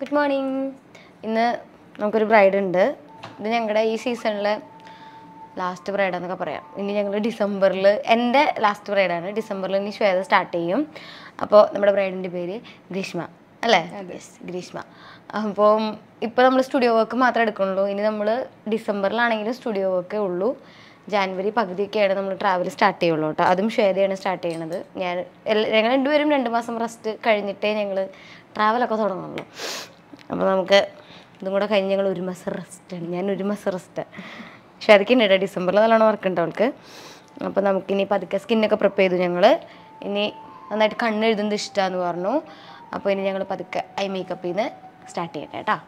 Good morning. ഇന്ന് നമുക്കൊരു bride ഉണ്ട്. ഇത് ഞങ്ങളുടെ ഈ സീസണിലെ ലാസ്റ്റ് ബ്രൈഡാന്നൊക്കെ പറയാം. ഇനി ഞങ്ങൾ ഡിസംബറിൽ, എൻ്റെ ലാസ്റ്റ് ബ്രൈഡാണ്. ഡിസംബറിൽ ഇനി ശ്വേത സ്റ്റാർട്ട് ചെയ്യും. അപ്പോൾ നമ്മുടെ ബ്രൈഡിൻ്റെ പേര് ഗ്രീഷ്മ അല്ലേ? ഗ്രീഷ്മ. അപ്പം ഇപ്പോൾ നമ്മൾ സ്റ്റുഡിയോ വർക്ക് മാത്രമേ എടുക്കുന്നുള്ളൂ. ഇനി നമ്മൾ ഡിസംബറിലാണെങ്കിലും സ്റ്റുഡിയോ വർക്കേ ഉള്ളൂ. ജാനുവരി പകുതിയൊക്കെയാണ് നമ്മൾ ട്രാവൽ സ്റ്റാർട്ട് ചെയ്യുള്ളൂ കേട്ടോ. അതും ശ്വേതയാണ് സ്റ്റാർട്ട് ചെയ്യണത്. ഞങ്ങൾ രണ്ടുപേരും 2 മാസം റെസ്റ്റ് കഴിഞ്ഞിട്ടേ ഞങ്ങൾ ട്രാവലൊക്കെ തുടങ്ങുള്ളൂ. അപ്പോൾ നമുക്ക് ഇതും കൂടെ കഴിഞ്ഞ് ഞങ്ങൾ 1 മാസം റെസ്റ്റാണ്. ഞാൻ 1 മാസം റെസ്റ്റ്. ശ്വേതയ്ക്ക് ഉണ്ട് കേട്ടോ. ഡിസംബറിൽ നല്ലോണം വർക്ക് ഉണ്ട് അവൾക്ക്. അപ്പോൾ നമുക്കിനി പതുക്കെ സ്കിന്നൊക്കെ പ്രിപ്പ് ചെയ്തു ഞങ്ങൾ. ഇനി നന്നായിട്ട് കണ്ണെഴുതുന്നത് ഇഷ്ടമാണെന്ന് പറഞ്ഞു. അപ്പോൾ ഇനി ഞങ്ങൾ പതുക്കെ ഐ മേക്കപ്പിൽ നിന്ന് സ്റ്റാർട്ട് ചെയ്യട്ടെ കേട്ടോ.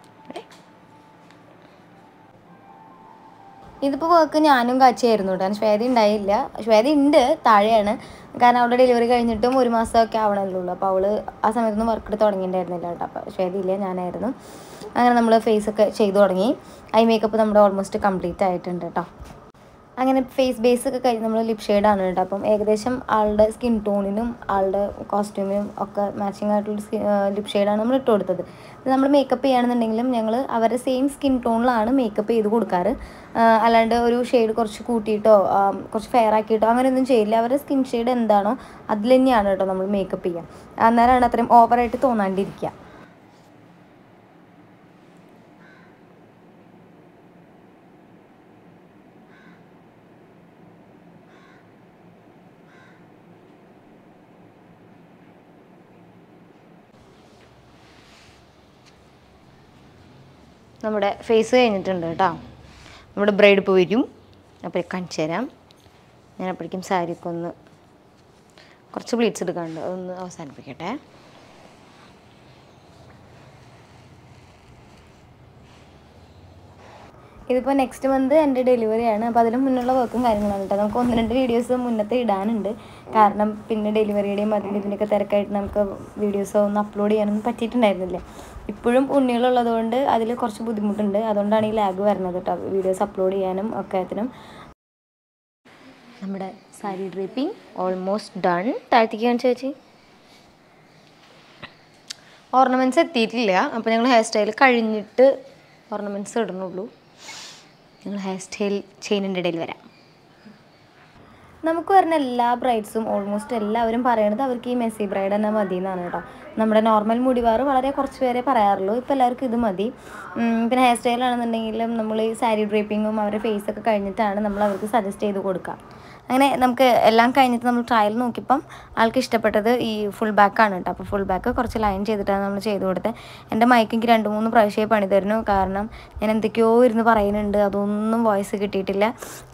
ഇതിപ്പോൾ വർക്ക് ഞാനും കാച്ചിയായിരുന്നു കേട്ടോ. ശ്വേത ഉണ്ടായില്ല. ശ്വേത ഉണ്ട്, താഴെയാണ്. കാരണം അവളുടെ ഡെലിവറി കഴിഞ്ഞിട്ടും 1 മാസമൊക്കെ ആവണമല്ലോ ഉള്ളൂ. അപ്പോൾ അവൾ ആ സമയത്തൊന്നും വർക്ക് എടുത്ത് തുടങ്ങിയിട്ടുണ്ടായിരുന്നില്ല കേട്ടോ. അപ്പോൾ ശ്വേത ഇല്ല, ഞാനായിരുന്നു. അങ്ങനെ നമ്മൾ ഫേസൊക്കെ ചെയ്തു തുടങ്ങി. ഐ മേക്കപ്പ് നമ്മുടെ ഓൾമോസ്റ്റ് കംപ്ലീറ്റ് ആയിട്ടുണ്ട് കേട്ടോ. അങ്ങനെ ഫേസ് ബേസ് ഒക്കെ കഴിഞ്ഞ് നമ്മൾ ലിപ് ഷെയ്ഡാണ് കേട്ടോ. അപ്പം ഏകദേശം ആളുടെ സ്കിൻ ടോണിനും ആളുടെ കോസ്റ്റ്യൂമിനും ഒക്കെ മാച്ചിങ് ആയിട്ടുള്ള ലിപ് ഷെയ്ഡാണ് നമ്മൾ ഇട്ട് കൊടുത്തത്. നമ്മൾ മേക്കപ്പ് ചെയ്യുകയാണെന്നുണ്ടെങ്കിലും ഞങ്ങൾ അവരുടെ സെയിം സ്കിൻ ടോണിലാണ് മേക്കപ്പ് ചെയ്ത് കൊടുക്കാറ്. അല്ലാണ്ട് ഒരു ഷെയ്ഡ് കുറച്ച് കൂട്ടിയിട്ടോ കുറച്ച് ഫെയർ ആക്കിയിട്ടോ അങ്ങനെയൊന്നും ചെയ്യില്ല. അവരുടെ സ്കിൻ ഷെയ്ഡ് എന്താണോ അതിൽ തന്നെയാണ് കേട്ടോ നമ്മൾ മേക്കപ്പ് ചെയ്യുക. അന്നേരമാണ് അത്രയും ഓവറായിട്ട് തോന്നാണ്ടിരിക്കുക. നമ്മുടെ ഫേസ് കഴിഞ്ഞിട്ടുണ്ട് കേട്ടോ. നമ്മുടെ ബ്രൈഡ് ഇപ്പോൾ വരും. അപ്പോൾ കാണിച്ചു തരാം. ഞാൻ അപ്പോഴേക്കും സാരിയൊക്കെ ഒന്ന് കുറച്ച് പ്ലീറ്റ്സ് എടുക്കാനുണ്ട്, അതൊന്ന് അവസാനിപ്പിക്കട്ടെ. ഇതിപ്പോൾ നെക്സ്റ്റ് മന്ത് എൻ്റെ ഡെലിവറിയാണ്. അപ്പോൾ അതിന് മുന്നുള്ള വർക്കും കാര്യങ്ങളാണ് കേട്ടോ. നമുക്ക് 1-2 വീഡിയോസ് മുന്നത്തെ ഇടാനുണ്ട്. കാരണം പിന്നെ ഡെലിവറിയുടെയും അതിൻ്റെ ഇതിൻ്റെയൊക്കെ തിരക്കായിട്ട് നമുക്ക് വീഡിയോസോ ഒന്നും അപ്ലോഡ് ചെയ്യാനൊന്നും പറ്റിയിട്ടുണ്ടായിരുന്നില്ല. ഇപ്പോഴും ഉണ്ണികളുള്ളത് കൊണ്ട് അതിൽ കുറച്ച് ബുദ്ധിമുട്ടുണ്ട്. അതുകൊണ്ടാണ് ഈ ലാഗ് വരുന്നത് കേട്ടോ, വീഡിയോസ് അപ്ലോഡ് ചെയ്യാനും ഒക്കെ അതിനും. നമ്മുടെ സാരി ഡ്രേപ്പിംഗ് ഓൾമോസ്റ്റ് ഡൺ. താഴ്ത്തിക്ക് കാണിച്ചു വെച്ച് ഓർണമെൻറ്റ്സ് എത്തിയിട്ടില്ല. അപ്പോൾ ഞങ്ങൾ ഹെയർ സ്റ്റൈൽ കഴിഞ്ഞിട്ട് ഓർണമെൻറ്റ്സ് ഇടുന്നുള്ളൂ. ഞങ്ങൾ ഹെയർ സ്റ്റൈൽ ചെയ്യുന്നതിൻ്റെ ഇടയിൽ വരാം. നമുക്ക് വരുന്ന എല്ലാ ബ്രൈഡ്സും ഓൾമോസ്റ്റ് എല്ലാവരും പറയണത് അവർക്ക് ഈ മെസ്സി ബ്രൈഡ് തന്നെ മതി എന്നാണ് കേട്ടോ. നമ്മുടെ നോർമൽ മുടിവാറ് വളരെ കുറച്ച് പേരെ പറയാറുള്ളൂ. ഇപ്പോൾ എല്ലാവർക്കും ഇത് മതി. പിന്നെ ഹെയർ സ്റ്റൈലാണെന്നുണ്ടെങ്കിലും നമ്മൾ ഈ സാരി ഡ്രേപ്പിങ്ങും അവരുടെ ഫേസൊക്കെ കഴിഞ്ഞിട്ടാണ് നമ്മൾ അവർക്ക് സജസ്റ്റ് ചെയ്ത് കൊടുക്കുക. അങ്ങനെ നമുക്ക് എല്ലാം കഴിഞ്ഞിട്ട് നമ്മൾ ട്രയൽ നോക്കിയപ്പം ആൾക്ക് ഇഷ്ടപ്പെട്ടത് ഈ ഫുൾ ബാക്കാണ് കേട്ടോ. അപ്പോൾ ഫുൾ ബാക്ക് കുറച്ച് ലൈൻ ചെയ്തിട്ടാണ് നമ്മൾ ചെയ്ത് കൊടുത്തത്. എൻ്റെ മൈക്ക് എനിക്ക് 2-3 പ്രാവശ്യമായി പണി തരുന്നു. കാരണം ഞാൻ എന്തൊക്കെയോ ഇരുന്ന് പറയുന്നുണ്ട്, അതൊന്നും വോയിസ് കിട്ടിയിട്ടില്ല.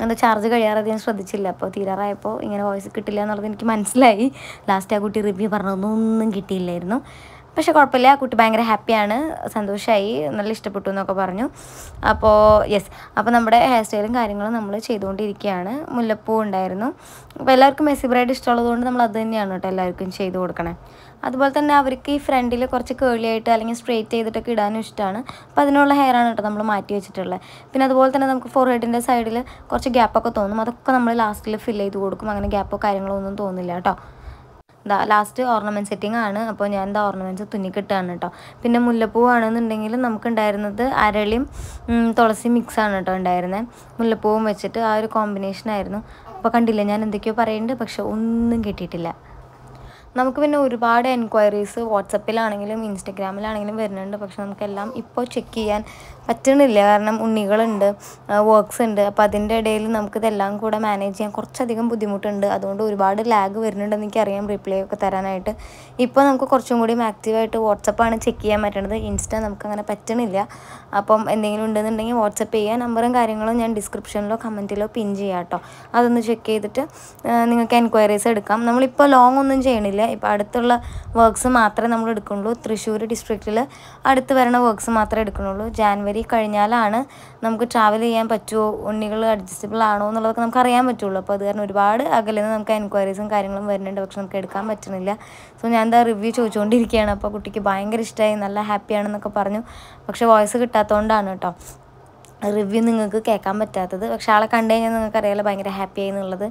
എന്താ ചാർജ് കഴിയാറത് ഞാൻ ശ്രദ്ധിച്ചില്ല. അപ്പോൾ തീരാറായപ്പോൾ ഇങ്ങനെ വോയിസ് കിട്ടില്ല എന്നുള്ളത് എനിക്ക് മനസ്സിലായി. ലാസ്റ്റ് ആ കുട്ടി റിവ്യൂ പറഞ്ഞതൊന്നും കിട്ടിയില്ലായിരുന്നു. പക്ഷേ കുഴപ്പമില്ല, ആ കുട്ടി ഭയങ്കര ഹാപ്പിയാണ്, സന്തോഷമായി, നല്ല ഇഷ്ടപ്പെട്ടു എന്നൊക്കെ പറഞ്ഞു. അപ്പോൾ അപ്പോൾ നമ്മുടെ ഹെയർ സ്റ്റൈലും കാര്യങ്ങളും നമ്മൾ ചെയ്തുകൊണ്ടിരിക്കുകയാണ്. മുല്ലപ്പൂ ഉണ്ടായിരുന്നു. അപ്പോൾ എല്ലാവർക്കും മെസ്സി ബ്രൈഡ് ഇഷ്ടമുള്ളതുകൊണ്ട് നമ്മൾ അത് തന്നെയാണ് കേട്ടോ എല്ലാവർക്കും ചെയ്ത് കൊടുക്കണേ. അതുപോലെ തന്നെ അവർക്ക് ഈ ഫ്രണ്ടിൽ കുറച്ച് കേളി ആയിട്ട് അല്ലെങ്കിൽ സ്ട്രെയിറ്റ് ചെയ്തിട്ടൊക്കെ ഇടാനും ഇഷ്ടമാണ്. അപ്പോൾ അതിനുള്ള ഹെയറാണ് കേട്ടോ നമ്മൾ മാറ്റി വെച്ചിട്ടുള്ളത്. പിന്നെ അതുപോലെ തന്നെ നമുക്ക് ഫോർഹെഡിൻ്റെ സൈഡിൽ കുറച്ച് ഗ്യാപ്പൊക്കെ തോന്നും. അതൊക്കെ നമ്മൾ ലാസ്റ്റിൽ ഫില്ല് ചെയ്ത് കൊടുക്കും. അങ്ങനെ ഗ്യാപ്പോ കാര്യങ്ങളോ ഒന്നും തോന്നില്ല കേട്ടോ. ലാസ്റ്റ് ഓർണമെൻറ്റ് സെറ്റിംഗ് ആണ്. അപ്പോൾ ഞാൻ ഓർണമെൻറ്റ്സ് തുന്നിക്കിട്ടാണ് കേട്ടോ. പിന്നെ മുല്ലപ്പൂ ആണെന്നുണ്ടെങ്കിൽ നമുക്കുണ്ടായിരുന്നത് അരളിയും തുളസി മിക്സാണ് കേട്ടോ ഉണ്ടായിരുന്നത്. മുല്ലപ്പൂവും വെച്ചിട്ട് ആ ഒരു കോമ്പിനേഷനായിരുന്നു. അപ്പോൾ കണ്ടില്ല, ഞാൻ എന്തൊക്കെയോ പറയുന്നുണ്ട്, പക്ഷെ ഒന്നും കിട്ടിയിട്ടില്ല. നമുക്ക് പിന്നെ ഒരുപാട് എൻക്വയറീസ് വാട്സപ്പിലാണെങ്കിലും ഇൻസ്റ്റഗ്രാമിലാണെങ്കിലും വരുന്നുണ്ട്. പക്ഷെ നമുക്കെല്ലാം ഇപ്പോൾ ചെക്ക് ചെയ്യാൻ പറ്റണില്ല. കാരണം ഉണ്ണികളുണ്ട്, വർക്ക്സ് ഉണ്ട്. അപ്പോൾ അതിൻ്റെ ഇടയിൽ നമുക്കിതെല്ലാം കൂടെ മാനേജ് ചെയ്യാൻ കുറച്ചധികം ബുദ്ധിമുട്ടുണ്ട്. അതുകൊണ്ട് ഒരുപാട് ലാഗ് വരുന്നുണ്ടെന്ന് എനിക്കറിയാം റിപ്ലൈ ഒക്കെ തരാനായിട്ട്. ഇപ്പോൾ നമുക്ക് കുറച്ചും കൂടി ആക്റ്റീവായിട്ട് വാട്സപ്പാണ് ചെക്ക് ചെയ്യാൻ പറ്റണത്. ഇൻസ്റ്റ നമുക്കങ്ങനെ പറ്റണില്ല. അപ്പം എന്തെങ്കിലും ഉണ്ടെന്നുണ്ടെങ്കിൽ വാട്സപ്പ് ചെയ്യുക. നമ്പറും കാര്യങ്ങളും ഞാൻ ഡിസ്ക്രിപ്ഷനിലോ കമൻറ്റിലോ പിൻ ചെയ്യാം കേട്ടോ. അതൊന്ന് ചെക്ക് ചെയ്തിട്ട് നിങ്ങൾക്ക് എൻക്വയറീസ് എടുക്കാം. നമ്മളിപ്പോൾ ലോങ് ഒന്നും ചെയ്യണില്ല. ഇപ്പോൾ അടുത്തുള്ള വർക്ക്സ് മാത്രമേ നമ്മൾ എടുക്കുന്നുള്ളൂ. തൃശ്ശൂർ ഡിസ്ട്രിക്റ്റിൽ അടുത്ത് വരുന്ന വർക്ക്സ് മാത്രമേ എടുക്കുന്നുള്ളൂ. ജാനുവരി കഴിഞ്ഞാലാണ് നമുക്ക് ട്രാവൽ ചെയ്യാൻ പറ്റുമോ, ഉണ്ണികൾ അഡ്ജസ്റ്റബിൾ ആണോ എന്നുള്ളതൊക്കെ നമുക്ക് അറിയാൻ പറ്റുള്ളൂ. അപ്പോൾ അത് കാരണം ഒരുപാട് അകലിൽ നിന്ന് നമുക്ക് എൻക്വയറീസും കാര്യങ്ങളും വരുന്നുണ്ട്. പക്ഷെ നമുക്ക് എടുക്കാൻ പറ്റുന്നില്ല. സോ ഞാൻ എന്താ റിവ്യൂ ചോദിച്ചുകൊണ്ടിരിക്കുകയാണ്. അപ്പോൾ കുട്ടിക്ക് ഭയങ്കര ഇഷ്ടമായി, നല്ല ഹാപ്പിയാണെന്നൊക്കെ പറഞ്ഞു. പക്ഷേ വോയിസ് കിട്ടാത്തതുകൊണ്ടാണ് കേട്ടോ. റിവ്യൂ നിങ്ങൾക്ക് കേൾക്കാൻ പറ്റാത്തത്. പക്ഷെ ആളെ കണ്ടു കഴിഞ്ഞാൽ നിങ്ങൾക്ക് അറിയാലോ ഭയങ്കര ഹാപ്പി ആയി എന്നുള്ളത്.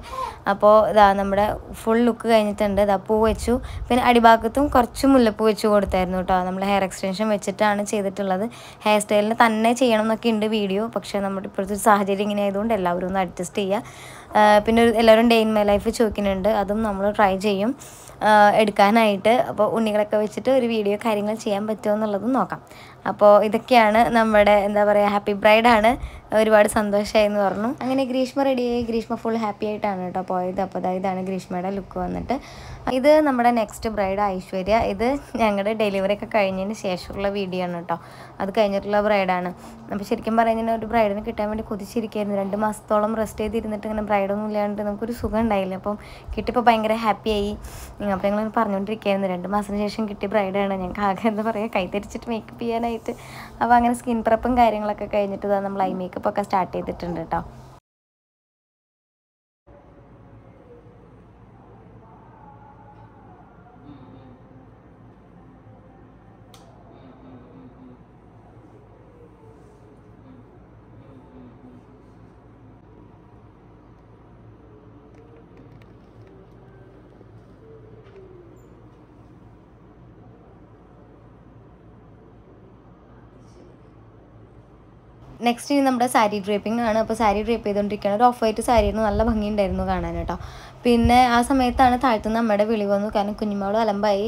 അപ്പോൾ ഇതാ നമ്മുടെ ഫുൾ ലുക്ക് കഴിഞ്ഞിട്ടുണ്ട്. ഇതാ പൂ വെച്ചു, പിന്നെ അടിഭാഗത്തും കുറച്ച് മുല്ലപ്പൂ വെച്ച് കൊടുത്തായിരുന്നു കേട്ടോ. നമ്മൾ ഹെയർ എക്സ്റ്റൻഷൻ വെച്ചിട്ടാണ് ചെയ്തിട്ടുള്ളത്. ഹെയർ സ്റ്റൈലിന് തന്നെ ചെയ്യണം എന്നൊക്കെ ഉണ്ട് വീഡിയോ, പക്ഷേ നമ്മുടെ ഇപ്പോഴത്തെ ഒരു സാഹചര്യം ഇങ്ങനെ ആയതുകൊണ്ട് എല്ലാവരും ഒന്ന് അഡ്ജസ്റ്റ് ചെയ്യുക. പിന്നെ എല്ലാവരും ഡേ ഇൻ മൈ ലൈഫ് ചോദിക്കുന്നുണ്ട്, അതും നമ്മൾ ട്രൈ ചെയ്യും എടുക്കാനായിട്ട്. അപ്പോൾ ഉണ്ണികളൊക്കെ വെച്ചിട്ട് ഒരു വീഡിയോ കാര്യങ്ങൾ ചെയ്യാൻ പറ്റുമോ എന്നുള്ളതും നോക്കാം. അപ്പോൾ ഇതൊക്കെയാണ് നമ്മുടെ എന്താ പറയുക ഹാപ്പി ബ്രൈഡാണ്. ഒരുപാട് സന്തോഷമായി എന്ന് പറഞ്ഞു. അങ്ങനെ ഗ്രീഷ്മ റെഡിയായി. ഗ്രീഷ്മ ഫുൾ ഹാപ്പി ആയിട്ടാണ് കേട്ടോ പോയത്. അപ്പോൾ ഇതാണ് ഗ്രീഷ്മയുടെ ലുക്ക് വന്നിട്ട്. ഇത് നമ്മുടെ നെക്സ്റ്റ് ബ്രൈഡ് ഐശ്വര്യ. ഇത് ഞങ്ങളുടെ ഡെലിവറി ഒക്കെ കഴിഞ്ഞതിന് ശേഷമുള്ള വീഡിയോ ആണ് കേട്ടോ. അത് കഴിഞ്ഞിട്ടുള്ള ബ്രൈഡാണ്. അപ്പോൾ ശരിക്കും പറയുന്നത് ഒരു ബ്രൈഡിനെ കിട്ടാൻ വേണ്ടി കൊതിച്ചിരിക്കുകയായിരുന്നു. 2 മാസത്തോളം റെസ്റ്റ് ചെയ്തിരുന്നിട്ട് ഇങ്ങനെ ബ്രൈഡൊന്നും ഇല്ലാണ്ട് നമുക്കൊരു സുഖം ഉണ്ടായില്ല. അപ്പം കിട്ടിയപ്പോൾ ഭയങ്കര ഹാപ്പിയായി. അപ്പോൾ ഞങ്ങൾ പറഞ്ഞുകൊണ്ടിരിക്കുകയായിരുന്നു 2 മാസത്തിന് ശേഷം കിട്ടിയ ബ്രൈഡാണ്. ഞങ്ങൾക്ക് ആകെ എന്താ പറയുക കൈത്തരിച്ചിട്ട് മേക്കപ്പ് ചെയ്യാനായിട്ട്. അപ്പോൾ അങ്ങനെ സ്കിൻ പ്രപ്പും കാര്യങ്ങളൊക്കെ കഴിഞ്ഞിട്ട് നമ്മൾ ഐ മേക്കപ്പ് ഒക്കെ സ്റ്റാർട്ട് ചെയ്തിട്ടുണ്ട് കേട്ടോ. നെക്സ്റ്റ് ഇനി നമ്മുടെ സാരി ഡ്രേപ്പിംഗ് ആണ്. അപ്പോൾ സാരി ഡ്രേപ്പ് ചെയ്തുകൊണ്ടിരിക്കുകയാണ്. ഒരു ഓഫ് വൈറ്റ് സാരിയായിരുന്നു, നല്ല ഭംഗിയുണ്ടായിരുന്നു കാണാൻ കേട്ടോ. പിന്നെ ആ സമയത്താണ് താഴ്ത്തുനിന്ന് നമ്മുടെ വിളി വന്നു. കാരണം കുഞ്ഞുമോളും അലമ്പായി.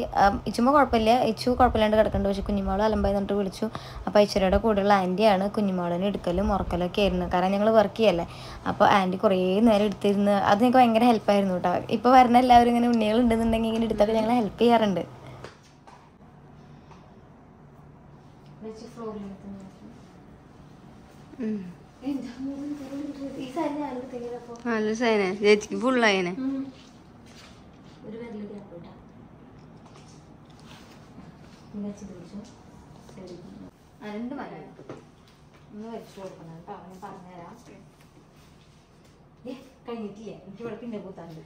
ഇച്ചുമ്പോൾ കുഴപ്പമില്ല, ഇച്ചു കുഴപ്പമില്ലാണ്ട് കിടക്കുന്നുണ്ട്. പക്ഷേ കുഞ്ഞുമോളും അലമ്പായി എന്നിട്ട് വിളിച്ചു. അപ്പോൾ ഐശ്വര്യയുടെ കൂടെയുള്ള ആൻറ്റിയാണ് കുഞ്ഞുമോളിനെ എടുക്കലും ഉറക്കലും ഒക്കെ ആയിരുന്നു. കാരണം ഞങ്ങൾ വർക്ക് ചെയ്യല്ലേ. അപ്പോൾ ആൻറ്റി കുറേ നേരം എടുത്തിരുന്ന് അത് ഞങ്ങൾക്ക് ഭയങ്കര ഹെൽപ്പായിരുന്നു കേട്ടോ. ഇപ്പോൾ വരുന്ന എല്ലാവരും ഇങ്ങനെ ഉണ്ണികളുണ്ടെന്നുണ്ടെങ്കിൽ ഇങ്ങനെ എടുത്തൊക്കെ ഞങ്ങൾ ഹെൽപ്പ് ചെയ്യാറുണ്ട്. നല്ല സൈന ചേച്ചിക്ക് ഫുള്ളായനെ. കഴിഞ്ഞിട്ടില്ല എനിക്ക് ഇവിടെ പിന്നെ കൂത്താണ്ട്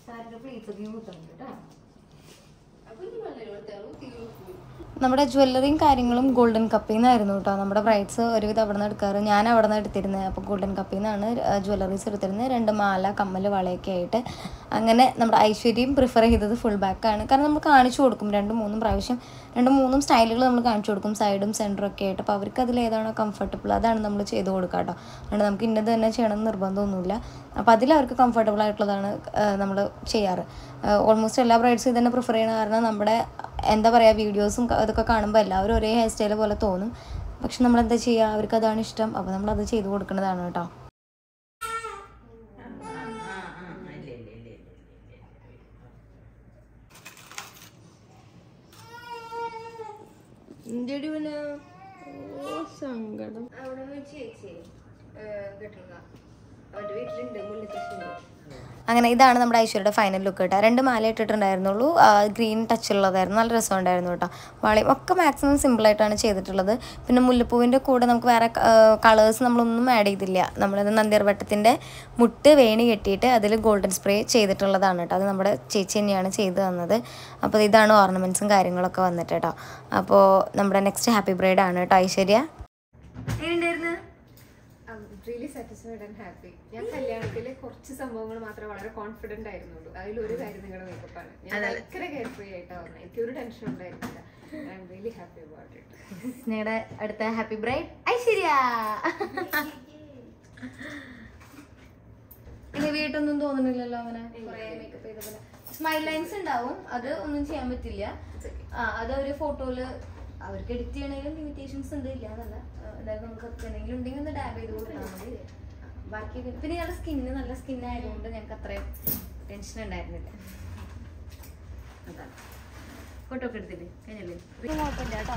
സാരിയുടെ പ്ലീറ്റ്സൊക്കെ കൂത്തുന്നുണ്ട് കേട്ടോ. നമ്മുടെ ജ്വല്ലറിയും കാര്യങ്ങളും ഗോൾഡൻ കപ്പിൽ നിന്നായിരുന്നു കേട്ടോ. നമ്മുടെ ബ്രൈഡ്സ് ഒരുവിധം അവിടെ നിന്ന് എടുക്കാറ്. ഞാൻ അവിടെ നിന്ന് എടുത്തിരുന്നത്. അപ്പോൾ ഗോൾഡൻ കപ്പിൽ നിന്നാണ് ജ്വല്ലറീസ് എടുത്തിരുന്നത്. 2 മാല, കമ്മൽ, വളയൊക്കെ ആയിട്ട്. അങ്ങനെ നമ്മുടെ ഐശ്വര്യയും പ്രിഫർ ചെയ്തത് ഫുൾ ബാക്കാണ്. കാരണം നമ്മൾ കാണിച്ചു കൊടുക്കും 2-3 പ്രാവശ്യം 2-3 സ്റ്റൈലുകൾ നമ്മൾ കാണിച്ചു കൊടുക്കും, സൈഡും സെൻറ്ററും ഒക്കെ ആയിട്ട്. അപ്പോൾ അവർക്ക് അതിൽ ഏതാണോ കംഫർട്ടബിൾ അതാണ് നമ്മൾ ചെയ്ത് കൊടുക്കുക കേട്ടോ. അതുകൊണ്ട് നമുക്ക് ഇന്നത് തന്നെ ചെയ്യണമെന്ന് നിർബന്ധമൊന്നുമില്ല. അപ്പോൾ അതിൽ അവർക്ക് കംഫർട്ടബിൾ ആയിട്ടുള്ളതാണ് നമ്മൾ ചെയ്യാറ്. ഓൾമോസ്റ്റ് എല്ലാ ബ്രൈഡ്സും ഇത് തന്നെ പ്രിഫർ ചെയ്യണ കാരണം നമ്മുടെ എന്താ പറയുക വീഡിയോസും അതൊക്കെ കാണുമ്പോൾ എല്ലാവരും ഒരേ ഹെയർ സ്റ്റൈൽ പോലെ തോന്നും. പക്ഷെ നമ്മളെന്താ ചെയ്യുക, അവർക്ക് അതാണ് ഇഷ്ടം. അപ്പോൾ നമ്മളത് ചെയ്ത് കൊടുക്കുന്നതാണ് കേട്ടോ. സങ്കടം അവിടെ ചേച്ചി കിട്ടുക അവരുടെ വീട്ടിലുണ്ട് മുല്ലക്കൃഷി. അങ്ങനെ ഇതാണ് നമ്മുടെ ഐശ്വര്യയുടെ ഫൈനൽ ലുക്ക് കേട്ടോ. 2 മാല ഇട്ടിട്ടുണ്ടായിരുന്നുള്ളൂ, ഗ്രീൻ ടച്ചുള്ളതായിരുന്നു, നല്ല രസമുണ്ടായിരുന്നു കേട്ടോ. വളയും ഒക്കെ മാക്സിമം സിമ്പിളായിട്ടാണ് ചെയ്തിട്ടുള്ളത്. പിന്നെ മുല്ലപ്പൂവിൻ്റെ കൂടെ നമുക്ക് വേറെ കളേഴ്സ് നമ്മളൊന്നും ആഡ് ചെയ്തില്ല. നമ്മളത് നന്ദിർവട്ടത്തിൻ്റെ മുട്ട് വേണി കെട്ടിയിട്ട് അതിൽ ഗോൾഡൻ സ്പ്രേ ചെയ്തിട്ടുള്ളതാണ് കേട്ടോ. അത് നമ്മുടെ ചേച്ചി തന്നെയാണ് ചെയ്ത് തന്നത്. അപ്പോൾ ഇതാണ് ഓർണമെൻറ്റ്സും കാര്യങ്ങളൊക്കെ വന്നിട്ട് കേട്ടോ. അപ്പോൾ നമ്മുടെ നെക്സ്റ്റ് ഹാപ്പി ബ്രൈഡ് ആണ് കേട്ടോ ഐശ്വര്യ. എങ്ങനെയുണ്ടായിരുന്നു? Really satisfied and happy. ഞാൻ കല്യാണത്തിലെ കുറച്ച് സംഭവങ്ങൾ മാത്രമേ വളരെ കോൺഫിഡന്റ് ആയിരുന്നുള്ളൂ. അതിലൊരു കാര്യം നിങ്ങളുടെ മേക്കപ്പാണ്. ഞാൻ ഭയങ്കര കെയർ ഫ്രീ ആയിട്ടാണ് വന്നത്. എനിക്കൊരു ടെൻഷൻ ഉണ്ടായിരുന്നില്ല. I am really happy about it. നിങ്ങളുടെ അടുത്ത ഹാപ്പി ബ്രൈഡ് ഐശ്വര്യ. ഇനി വീട്ടൊന്നും തോന്നുന്നില്ലല്ലോ അങ്ങനെ കുറേ മേക്കപ്പ് ചെയ്ത പോലെ. സ്മൈൽ ലൈൻസ് ഉണ്ടാവും, അത് ഒന്നും ചെയ്യാൻ പറ്റില്ല. അത് ഒരു ഫോട്ടോയില് അവർക്ക് എഡിറ്റ് ചെയ്യണമെങ്കിലും ലിമിറ്റേഷൻസ് ഉണ്ട്, ഇല്ല എന്നല്ല. അതായത് നമുക്ക് എന്തെങ്കിലും ഉണ്ടെങ്കിൽ ഒന്ന് ഡാബ് ചെയ്ത് കൊടുത്താൽ മതി. ബാക്കി പിന്നെ ഞങ്ങളുടെ സ്കിന്ന് നല്ല സ്കിന്നായതുകൊണ്ട് ഞങ്ങൾക്ക് അത്രയും ടെൻഷൻ ഉണ്ടായിരുന്നില്ല. അതാണ് ഫോട്ടോ ഒക്കെ എടുത്തില്ലേ കഴിഞ്ഞല്ലേ. കുഴപ്പമില്ല കേട്ടോ.